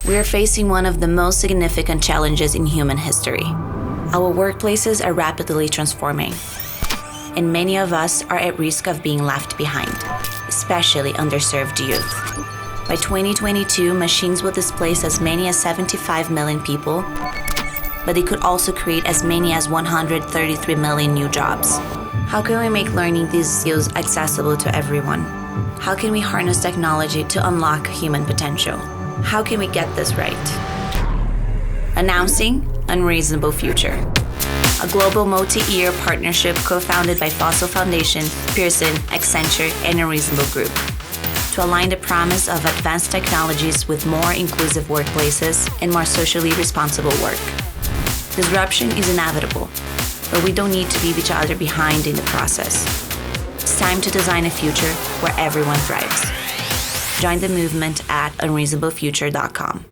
We are facing one of the most significant challenges in human history. Our workplaces are rapidly transforming, and many of us are at risk of being left behind, especially underserved youth. By 2022, machines will displace as many as 75 million people, but they could also create as many as 133 million new jobs. How can we make learning these skills accessible to everyone? How can we harness technology to unlock human potential? How can we get this right? Announcing Unreasonable FUTURE, a global multi-year partnership co-founded by Fossil Foundation, Pearson, Accenture, and Unreasonable Group, to align the promise of advanced technologies with more inclusive workplaces and more socially responsible work. Disruption is inevitable, but we don't need to leave each other behind in the process. It's time to design a future where everyone thrives. Join the movement at unreasonablefuture.com.